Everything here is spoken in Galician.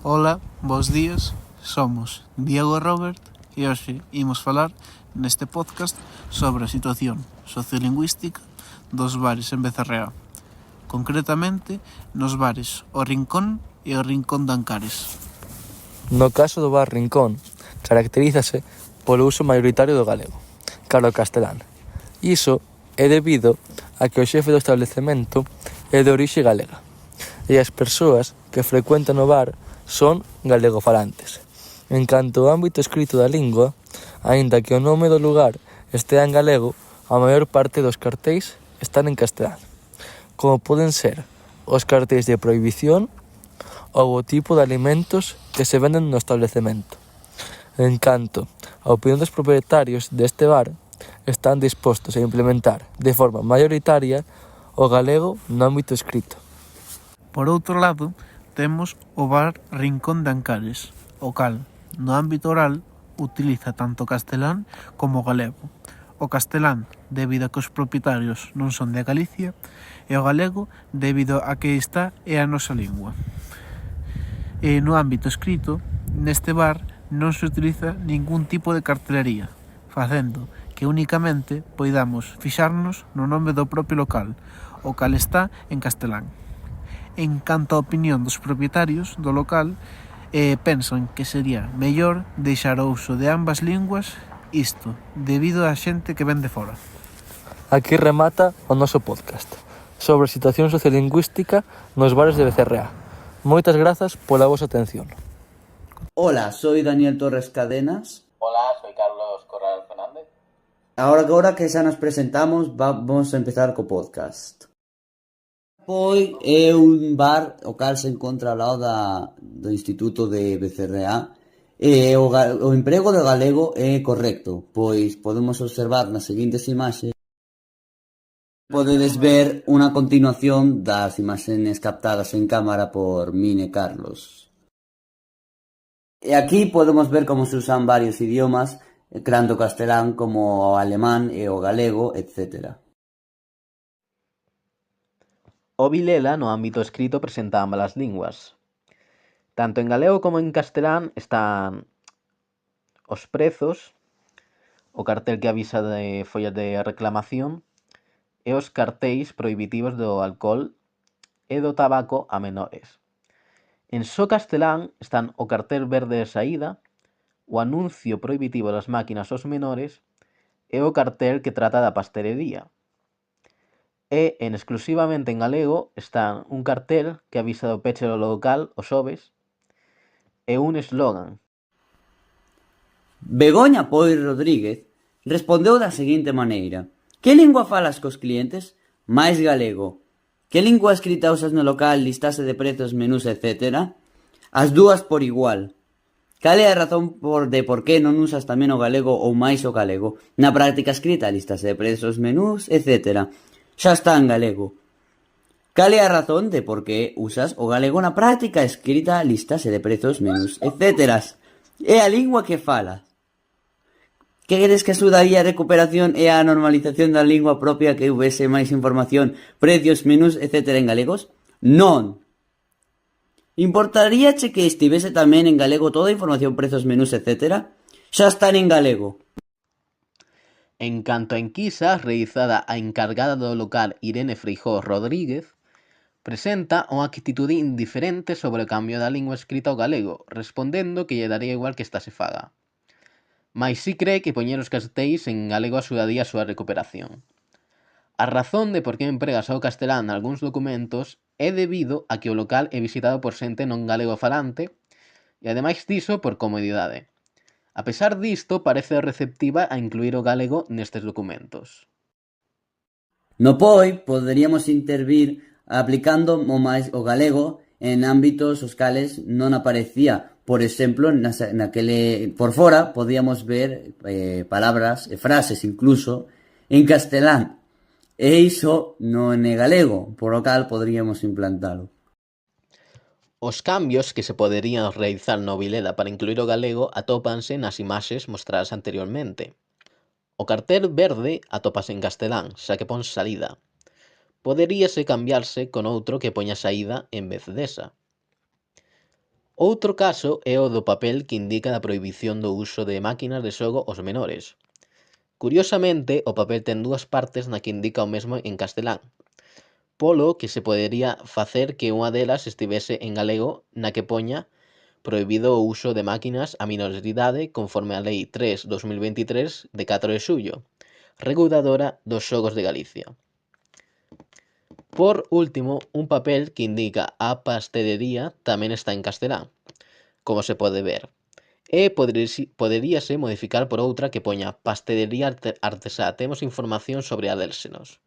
Ola, bos días, somos Diego e Robert e hoxe imos falar neste podcast sobre a situación sociolingüística dos bares en Becerreá. Concretamente, nos bares O Rincón e O Rincón de Ancares. No caso do bar Rincón, caracterízase polo uso maioritario do galego, cara ao castelán. Iso é debido a que o xefe do establecemento é de orixe galega e as persoas que frecuentan o bar son galegofalantes. En canto ao ámbito escrito da lingua, aínda que o nome do lugar estea en galego, a maior parte dos cartéis están en castelán, como poden ser os cartéis de prohibición ou o tipo de alimentos que se venden no establecemento. En canto a opinión dos propietarios deste bar, están dispostos a implementar de forma maioritaria o galego no ámbito escrito. Por outro lado, temos o bar Rincón de Ancares, o cal, no ámbito oral, utiliza tanto o castelán como o galego. O castelán, debido a que os propietarios non son de Galicia, e o galego, debido a que esta é a nosa lingua. E no ámbito escrito, neste bar non se utiliza ningún tipo de cartelería, facendo que únicamente poidamos fixarnos no nome do propio local, o cal está en castelán. En canto á opinión dos propietarios do local, pensan que sería mellor deixar o uso de ambas linguas, isto debido á xente que ven de fora. Aquí remata o noso podcast sobre a situación sociolingüística nos bares de Becerreá. Moitas grazas pola vosa atención. Hola, soy Daniel Torres Cadenas. Hola, soy Carlos Corral Fernández. Ahora que xa nos presentamos, vamos a empezar co podcast. Poi é un bar o cal se encontra ao lado do Instituto de Becerreá e o emprego do galego é correcto, pois podemos observar nas seguintes imaxes. Podedes ver unha continuación das imaxes captadas en cámara por min e Carlos. E aquí podemos ver como se usan varios idiomas, tanto o castelán como o alemán e o galego, etc. O Vilela, no ámbito escrito, presenta ambas as linguas. Tanto en galego como en castelán están os prezos, o cartel que avisa de follas de reclamación e os cartéis prohibitivos do alcohol e do tabaco a menores. En só castelán están o cartel verde de saída, o anuncio prohibitivo das máquinas aos menores e o cartel que trata da pastelería. E, en exclusivamente en galego, están un cartel que avisa do peche do local os xoves e un eslogan. Begoña Poi Rodríguez respondeu da seguinte maneira: que lingua falas cos clientes? Mais galego. Que lingua escrita usas no local, listase de prezos, menús, etc? As dúas por igual. Cal é a razón de por que non usas tamén o galego ou máis o galego? Na práctica escrita, listase de prezos, menús, etc. Xa está en galego. Cal é a razón de por que usas o galego na práctica escrita, listase de prezos, menús, etc. É a lingua que falas. Que queres que axudaría a recuperación e a normalización da lingua propia que houvese máis información, precios, menús, etc. en galegos? Non. Importaríache que estivese tamén en galego toda a información, prezos, menús, etc? Xa están en galego. En canto a enquisa realizada a encargada do local Irene Feijoo Rodríguez, presenta unha actitude indiferente sobre o cambio da lingua escrita ao galego, respondendo que lle daría igual que esta se faga. Mais si cree que poñer os cartéis en galego axudaría a súa recuperación. A razón de por que empregas o castelán nalgúns documentos é debido a que o local é visitado por xente non galego falante e ademais diso por comodidade. A pesar disto, parece receptiva a incluir o galego nestes documentos. No POI poderíamos intervir aplicando o galego en ámbitos os cales non aparecía. Por exemplo, por fora podíamos ver palabras e frases incluso en castelán. E iso non é galego, por lo cal poderíamos implantalo. Os cambios que se poderían realizar no Vilela para incluir o galego atópanse nas imaxes mostradas anteriormente. O cartel verde atópase en castelán, xa que pon salida. Poderíase cambiarse con outro que poña saída en vez desa. Outro caso é o do papel que indica a prohibición do uso de máquinas de xogo aos menores. Curiosamente, o papel ten dúas partes na que indica o mesmo en castelán, polo que se podería facer que unha delas estivese en galego na que poña prohibido o uso de máquinas a menores de idade conforme a Lei 3/2023 de 4 de xullo, reguladora dos xogos de Galicia. Por último, un papel que indica a pastelería tamén está en castelán, como se pode ver, e poderíase modificar por outra que poña pastelería artesá. Temos información sobre Adélsenos.